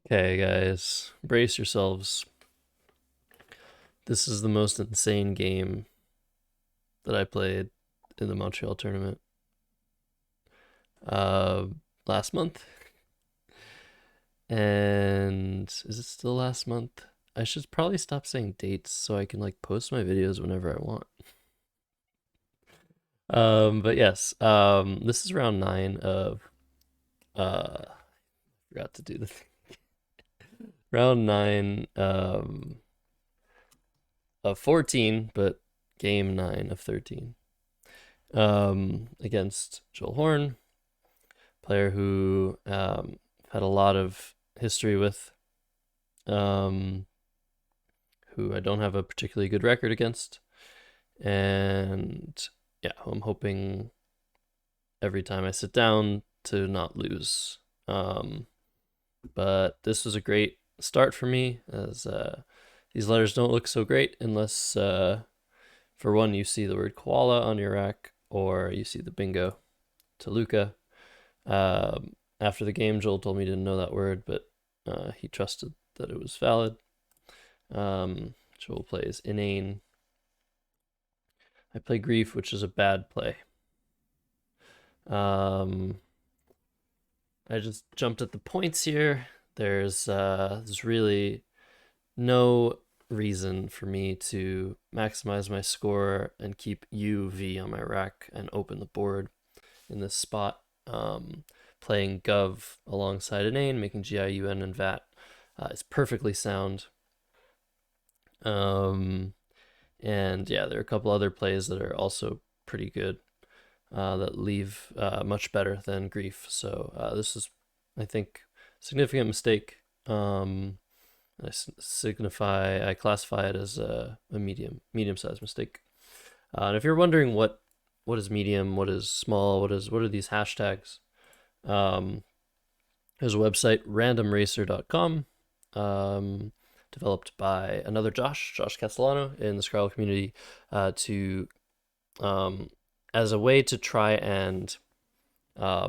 Okay, guys, brace yourselves. This is the most insane game that I played in the Montreal tournament uh, last month. And is it still last month? I should probably stop saying dates so I can like post my videos whenever I want. But yes, this is round 9 of forgot to do the thing. Round 9 of 14, but game 9 of 13. Against Joel Horn, player who had a lot of history with, um, who I don't have a particularly good record against. And yeah, I'm hoping every time I sit down to not lose. But this was a great start for me, as these letters don't look so great unless, for one, you see the word koala on your rack or you see the bingo Toluca. After the game, Joel told me he didn't know that word, but he trusted that it was valid. Joel plays inane. I play grief, which is a bad play. I just jumped at the points here. There's really no reason for me to maximize my score and keep UV on my rack and open the board in this spot. Playing Gov alongside inane, making GIUN and VAT is perfectly sound. And yeah, there are a couple other plays that are also pretty good that leave much better than grief. So this is, I think, a significant mistake. I classify it as a medium-sized mistake. And if you're wondering what is medium, what is small, what are these hashtags? There's a website, randomracer.com, developed by another Josh Castellano in the Scarlet community, to as a way to try and, I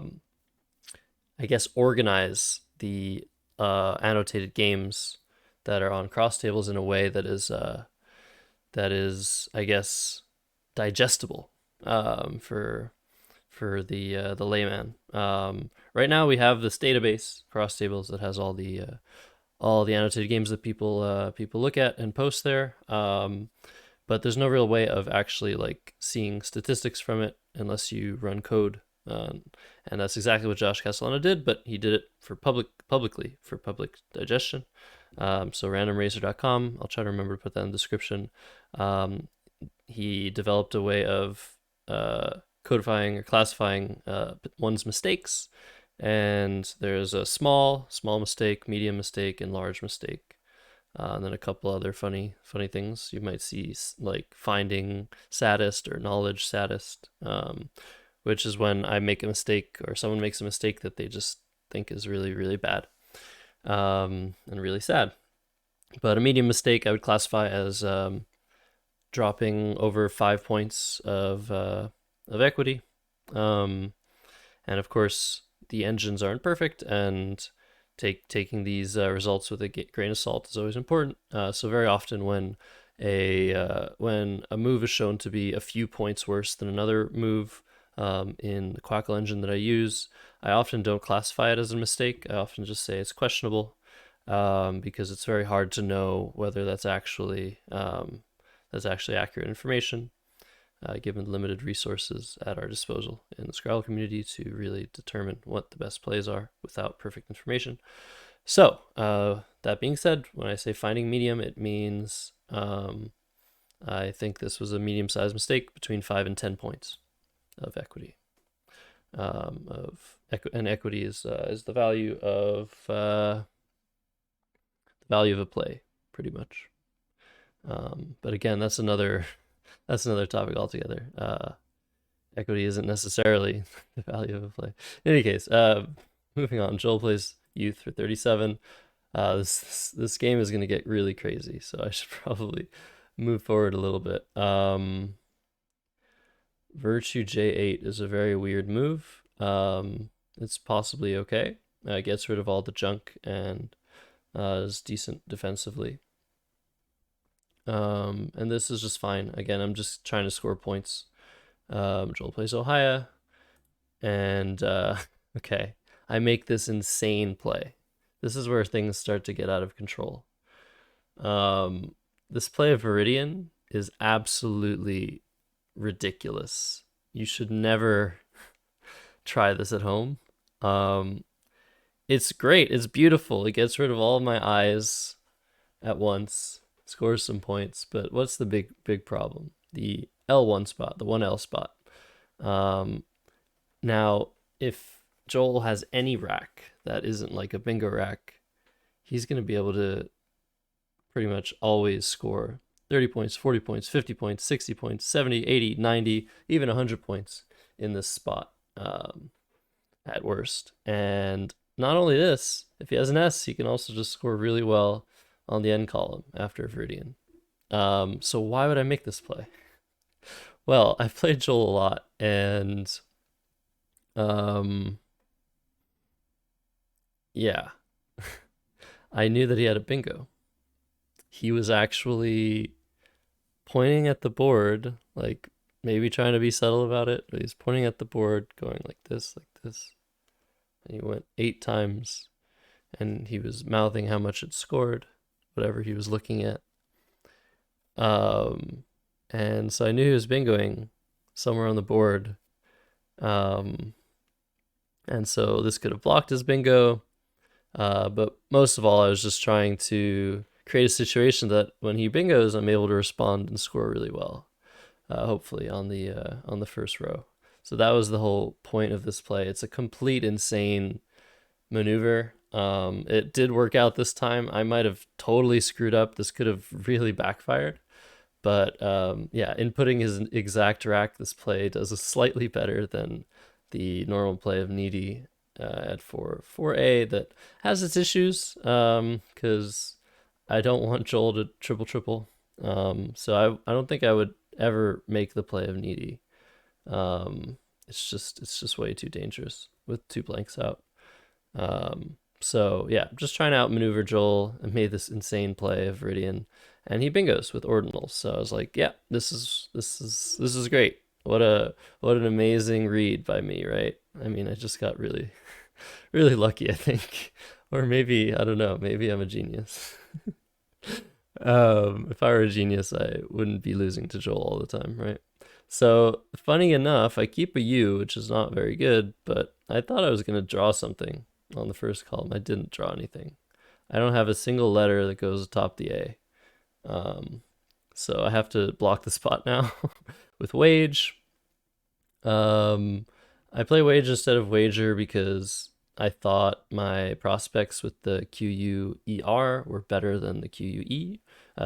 guess, organize the annotated games that are on cross tables in a way that is, I guess, digestible for the layman. Right now we have this database cross tables that has all the annotated games that people look at and post there. But there's no real way of actually like seeing statistics from it unless you run code. And that's exactly what Josh Castellano did, but he did it for publicly for public digestion. So randomracer.com, I'll try to remember to put that in the description. He developed a way of codifying or classifying one's mistakes, and there's a small mistake, medium mistake, and large mistake. And then a couple other funny things you might see, like finding saddest or knowledge saddest, which is when I make a mistake or someone makes a mistake that they just think is really, really bad, and really sad. But a medium mistake I would classify as dropping over 5 points of equity. And of course, the engines aren't perfect, and taking these results with a grain of salt is always important. So very often when a move is shown to be a few points worse than another move in the Quackle engine that I use, I often don't classify it as a mistake. I often just say it's questionable, because it's very hard to know whether that's actually accurate information, given limited resources at our disposal in the Scrabble community to really determine what the best plays are without perfect information. So, that being said, when I say finding medium, it means I think this was a medium-sized mistake between 5 and 10 points of equity. And equity is the value of a play, pretty much. But again, that's another topic altogether. Equity isn't necessarily the value of a play. In any case, moving on. Joel plays youth for 37. This game is going to get really crazy, so I should probably move forward a little bit. Virtue J8 is a very weird move. It's possibly okay. It gets rid of all the junk and is decent defensively. And this is just fine. Again, I'm just trying to score points. Joel plays Ohio, and okay, I make this insane play. This is where things start to get out of control. Um, this play of Viridian is absolutely ridiculous. You should never try this at home. Um, it's great. It's beautiful. It gets rid of all of my eyes at once, scores some points. But what's the big problem? The L1 spot, the 1L spot. Um, Now, if Joel has any rack that isn't like a bingo rack, he's going to be able to pretty much always score 30 points, 40 points, 50 points, 60 points, 70, 80, 90, even 100 points in this spot at worst. And not only this, if he has an S, he can also just score really well on the end column after Viridian. So why would I make this play? Well, I've played Joel a lot, and yeah, I knew that he had a bingo. He was actually pointing at the board, like maybe trying to be subtle about it, but he's pointing at the board, going like this, like this. And he went 8 times, and he was mouthing how much it scored, whatever he was looking at. And so I knew he was bingoing somewhere on the board. And so this could have blocked his bingo. But most of all, I was just trying to create a situation that when he bingos, I'm able to respond and score really well. Hopefully on the first row. So that was the whole point of this play. It's a complete insane maneuver. It did work out this time. I might have totally screwed up. This could have really backfired. But yeah, inputting his exact rack, this play does a slightly better than the normal play of Needy at 4A that has its issues because I don't want Joel to triple. So I don't think I would ever make the play of Needy. It's just way too dangerous with 2 blanks out. So yeah, just trying to outmaneuver Joel and made this insane play of Viridian, and he bingos with ordinals. So I was like, yeah, this is great. What an amazing read by me, right? I mean, I just got really really lucky, I think, or maybe I don't know. Maybe I'm a genius. If I were a genius, I wouldn't be losing to Joel all the time, right? So funny enough, I keep a U, which is not very good, but I thought I was gonna draw something on the first column. I didn't draw anything. I don't have a single letter that goes atop the A. So I have to block the spot now with wage. I play wage instead of wager because I thought my prospects with the QUER were better than the QUE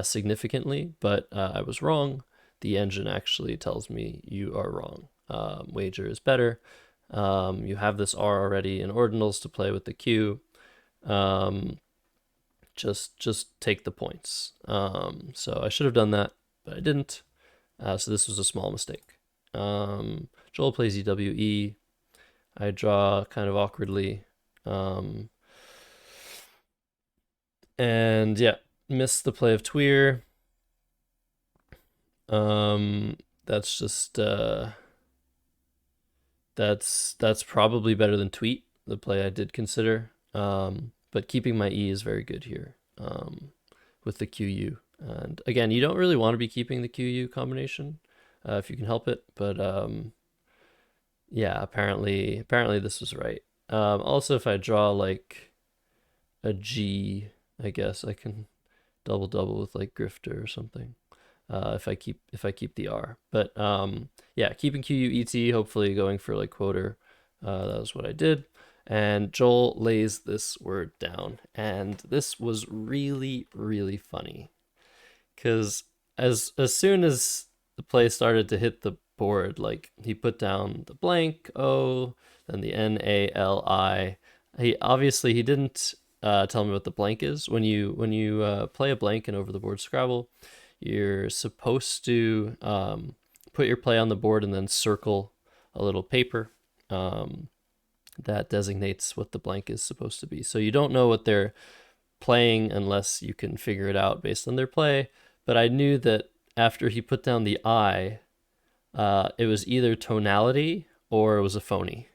significantly, but I was wrong. The engine actually tells me you are wrong. Wager is better. You have this R already in ordinals to play with the Q. Just take the points. So I should have done that, but I didn't. So this was a small mistake. Joel plays EWE. I draw kind of awkwardly. And yeah, missed the play of Tweer. That's just that's probably better than Tweet, the play I did consider. But keeping my E is very good here. With the QU. And again, you don't really want to be keeping the QU combination if you can help it, but yeah, apparently this was right. Also, if I draw like a G, I guess I can double with like Grifter or something. If I keep the R, but yeah, keeping QUET, hopefully going for like quoter. That was what I did. And Joel lays this word down, and this was really funny because as soon as the play started to hit the board, like he put down the blank O, then the NALI. He didn't tell me what the blank is. When you play a blank in over the board Scrabble, you're supposed to put your play on the board and then circle a little paper that designates what the blank is supposed to be. So you don't know what they're playing unless you can figure it out based on their play. But I knew that after he put down the I, it was either tonality or it was a phony.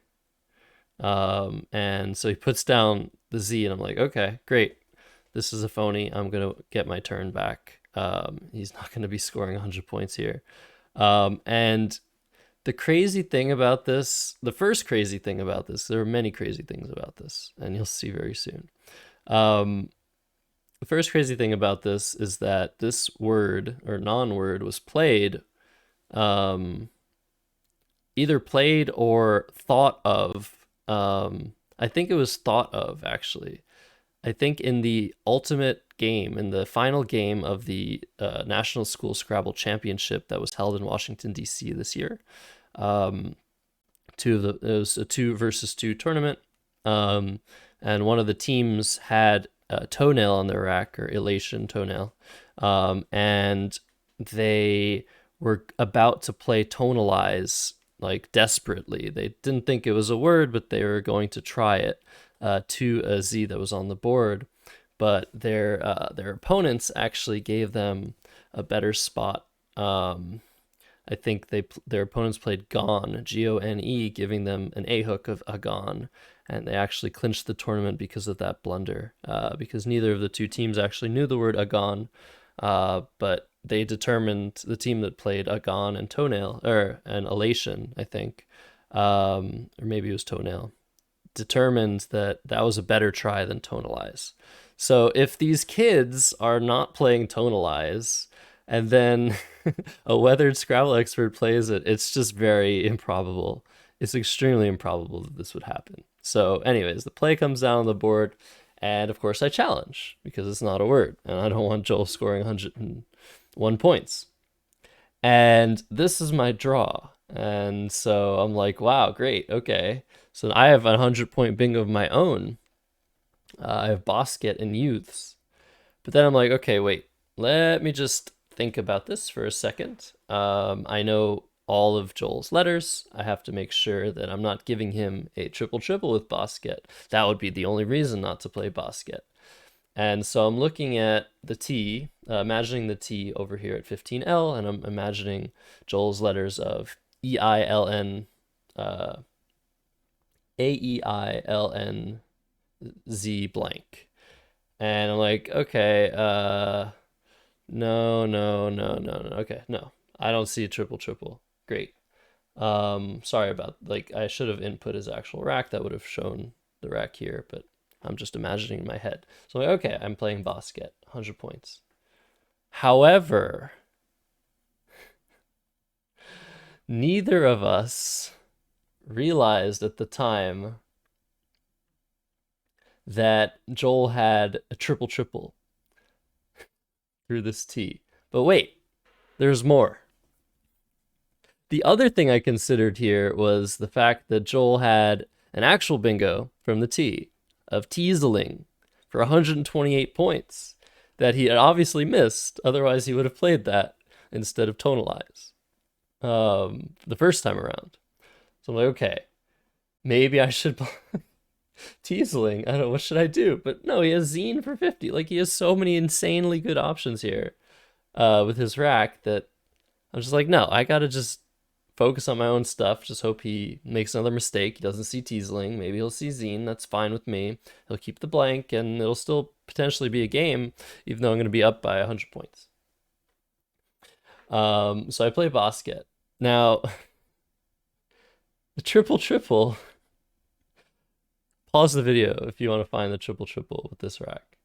And so he puts down the Z, and I'm like, okay, great. This is a phony. I'm going to get my turn back. He's not going to be scoring 100 points here. And the crazy thing about this, the first crazy thing about this, there are many crazy things about this, and you'll see very soon. The first crazy thing about this is that this word or non-word was played, either played or thought of. I think it was thought of, actually. I think in the ultimate game, in the final game of the National School Scrabble Championship that was held in Washington, D.C. this year, it was a 2 versus 2 tournament, and one of the teams had a toenail on their rack, or elation toenail, and they were about to play tonalize, like, desperately. They didn't think it was a word, but they were going to try it to a Z that was on the board. But their opponents actually gave them a better spot. I think their opponents played Gone, Gone, giving them an A hook of Agon, and they actually clinched the tournament because of that blunder. Because neither of the two teams actually knew the word Agon, but they determined, the team that played Agon and Toenail, or an Elation, I think, or maybe it was Toenail, determined that that was a better try than Tonalize. So if these kids are not playing Tonalize, and then a weathered Scrabble expert plays it, it's just very improbable. It's extremely improbable that this would happen. So anyways, the play comes down on the board, and of course I challenge, because it's not a word, and I don't want Joel scoring 101 points. And this is my draw. And so I'm like, wow, great, okay. So I have a 100-point bingo of my own. I have Bosket and Youths. But then I'm like, okay, wait, let me just think about this for a second. I know all of Joel's letters. I have to make sure that I'm not giving him a triple with Bosket. That would be the only reason not to play Bosket. And so I'm looking at the T, imagining the T over here at 15L, and I'm imagining Joel's letters of EILN, AEILN Z blank. And I'm like, okay, no. Okay, no. I don't see a triple. Great. Sorry about, like, I should have input his actual rack. That would have shown the rack here, but I'm just imagining in my head. So I'm like, okay, I'm playing Bosket, 100 points. However, neither of us realized at the time that Joel had a triple through this T. But wait, there's more. The other thing I considered here was the fact that Joel had an actual bingo from the T of Teaseling for 128 points that he had obviously missed. Otherwise, he would have played that instead of Tonalize the first time around. So I'm like, okay, maybe I should Teaseling. I don't know, what should I do? But no, he has Zine for 50. Like, he has so many insanely good options here with his rack that I'm just like, no, I gotta just focus on my own stuff. Just hope he makes another mistake. He doesn't see Teaseling. Maybe he'll see Zine. That's fine with me. He'll keep the blank, and it'll still potentially be a game, even though I'm going to be up by 100 points. So I play Bosket. Now, the triple. Pause the video if you want to find the triple with this rack.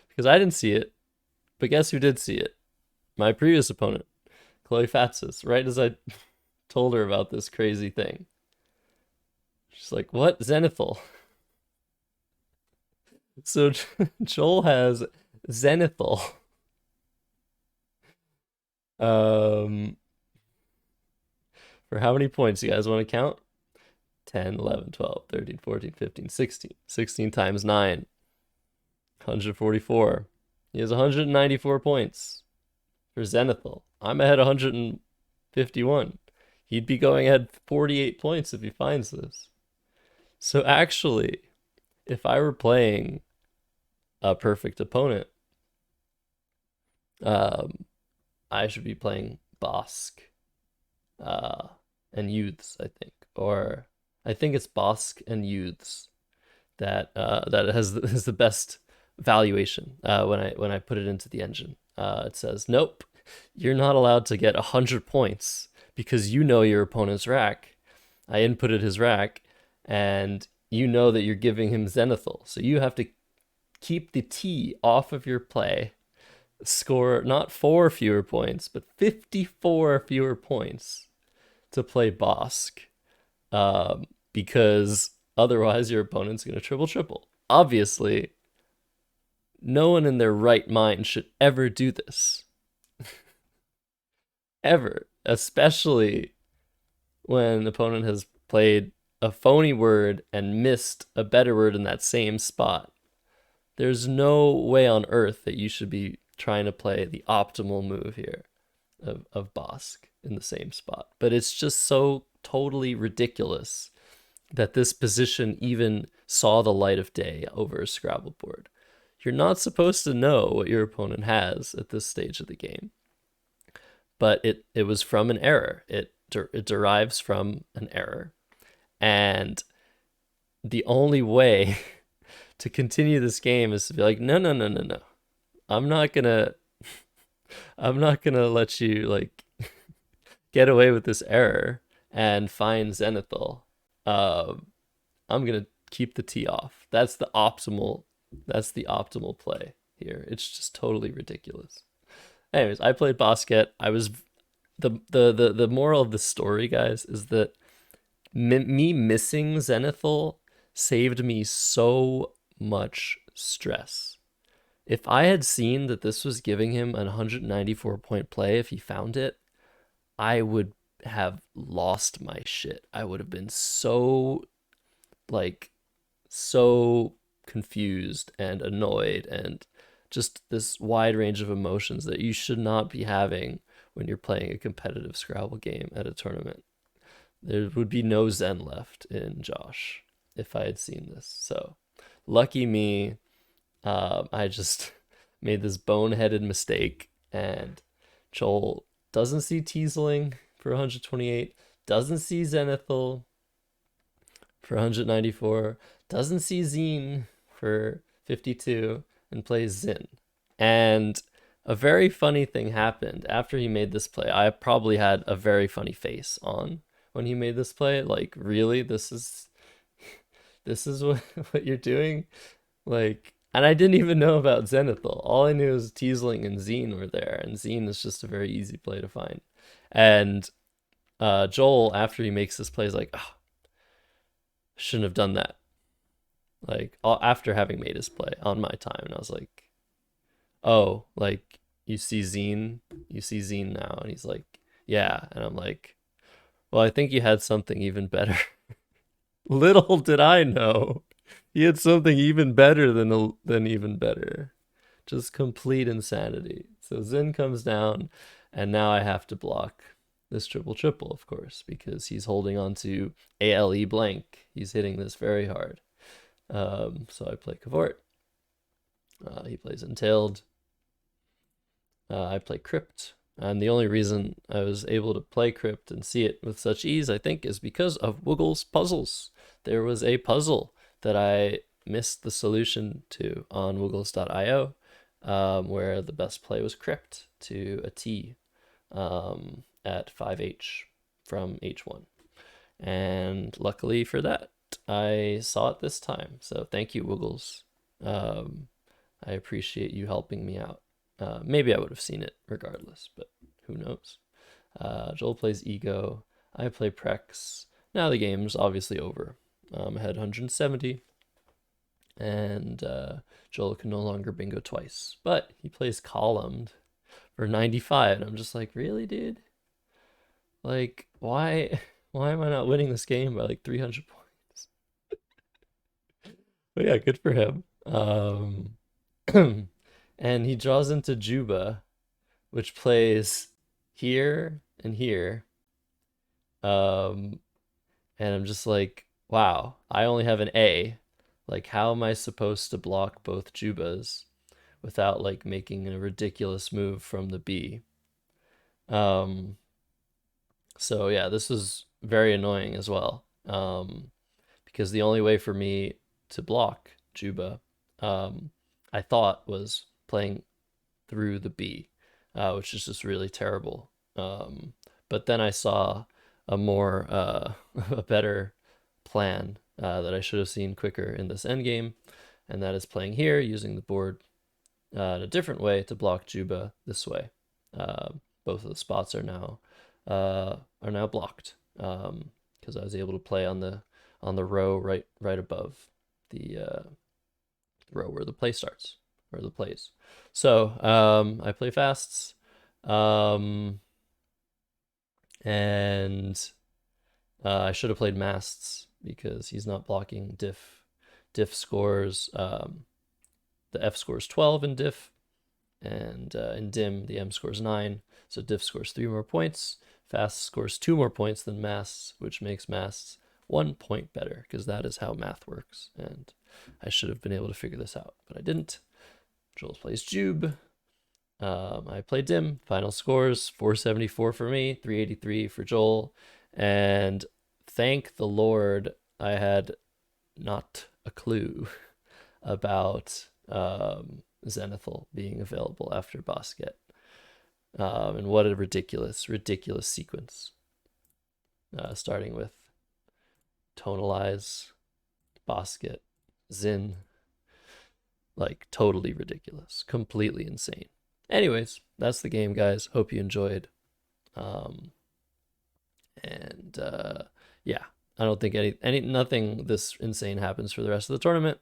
Because I didn't see it, but guess who did see it? My previous opponent, Chloe Fatsis, right as I told her about this crazy thing. She's like, what? Zenithal. So Joel has Zenithal. For how many points you guys want to count? 10, 11, 12, 13, 14, 15, 16. 16 times 9. 144. He has 194 points for Zenithal. I'm ahead 151. He'd be going ahead 48 points if he finds this. So actually, if I were playing a perfect opponent, um, I should be playing Bosk uh, and Youths, I think, or I think it's Bosk and Youths that has the best valuation when I put it into the engine. It says, nope, you're not allowed to get 100 points because you know your opponent's rack. I inputted his rack, and you know that you're giving him Zenithal, so you have to keep the T off of your play, score not 4 fewer points, but 54 fewer points to play Bosk, because otherwise your opponent's going to triple triple. Obviously, no one in their right mind should ever do this. Ever. Especially when an opponent has played a phony word and missed a better word in that same spot. There's no way on earth that you should be trying to play the optimal move here of Bosk in the same spot. But it's just so totally ridiculous that this position even saw the light of day over a Scrabble board. You're not supposed to know what your opponent has at this stage of the game. But it was from an error. It derives from an error. And the only way to continue this game is to be like, no, no, no, no, no. I'm not gonna I'm not gonna let you like get away with this error and find Zenithal. Um, I'm gonna keep the T off. That's the optimal play here. It's just totally ridiculous. Anyways, I played basket. I was the moral of the story, guys, is that me missing Zenithal saved me so much stress. If I had seen that this was giving him an 194-point play if he found it, I would have lost my shit. I would have been so like so confused and annoyed and just this wide range of emotions that you should not be having when you're playing a competitive Scrabble game at a tournament. There would be no Zen left in Josh if I had seen this. So, lucky me, I just made this boneheaded mistake, and Joel doesn't see Teasling for 128, doesn't see Zenithal for 194, doesn't see Zine for 52, and plays Zin. And a very funny thing happened after he made this play. I probably had a very funny face on when he made this play. Like, really? This is what you're doing? Like, and I didn't even know about Zenithal. All I knew was Teasling and Zine were there, and Zine is just a very easy play to find. And Joel, after he makes this play, is like, oh, shouldn't have done that. Like, after having made his play on my time, and I was like, oh, like you see Zine now, and he's like, yeah, and I'm like, well, I think you had something even better. Little did I know, he had something even better than even better. Just complete insanity. So Zin comes down, and now I have to block this triple triple, of course, because he's holding on to ALE blank. He's hitting this very hard. So I play Cavort. He plays Entailed. I play Crypt. And the only reason I was able to play Crypt and see it with such ease, I think, is because of Woogle's puzzles. There was a puzzle that I missed the solution to on woogles.io, where the best play was Crypt to a T at 5H from H1. And luckily for that, I saw it this time. So thank you, Woogles. I appreciate you helping me out. Maybe I would have seen it regardless, but who knows? Joel plays Ego. I play Prex. Now the game's obviously over. I had 170, and Joel can no longer bingo twice, but he plays Columned for 95, and I'm just like, really, dude? Like, why? Why am I not winning this game by like 300 points? But yeah, good for him. And he draws into Juba, which plays here and here. Um, and I'm just like, wow, I only have an A. Like, how am I supposed to block both Jubas without like making a ridiculous move from the B? Um, so yeah, this was very annoying as well. Because the only way for me to block Juba, um, I thought was playing through the B, which is just really terrible. But then I saw a more a better plan that I should have seen quicker in this endgame, and that is playing here using the board in a different way to block Juba this way. Both of the spots are now blocked because I was able to play on the row right above the row where the play starts or the plays. So I play fasts, um, and I should have played masts because he's not blocking diff. Diff scores the F scores 12 in diff, and in dim the M scores 9. So diff scores 3 more points. Fast scores 2 more points than masts, which makes masts 1 point better because that is how math works. And I should have been able to figure this out, but I didn't. Joel plays Jube. I play dim. Final scores 474 for me, 383 for Joel. And thank the Lord I had not a clue about Zenithal being available after Basket. And what a ridiculous sequence. Starting with Tonalize, Basket, Zin. Like, totally ridiculous. Completely insane. Anyways, that's the game, guys. Hope you enjoyed. And yeah, I don't think nothing this insane happens for the rest of the tournament.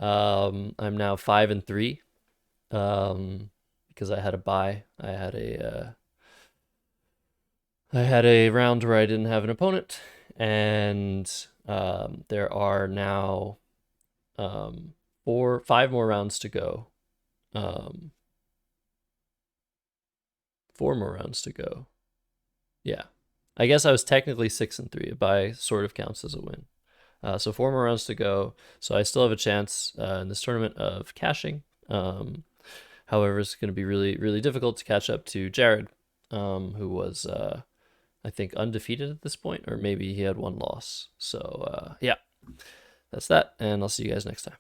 I'm now 5-3 because I had a bye. I had a round where I didn't have an opponent, and there are now 5 more rounds to go. 4 more rounds to go. Yeah, I guess I was technically 6-3. A bye sort of counts as a win. So 4 more rounds to go. So I still have a chance in this tournament of cashing. However, it's going to be really difficult to catch up to Jared, who was I think undefeated at this point, or maybe he had 1 loss. So yeah, that's that, and I'll see you guys next time.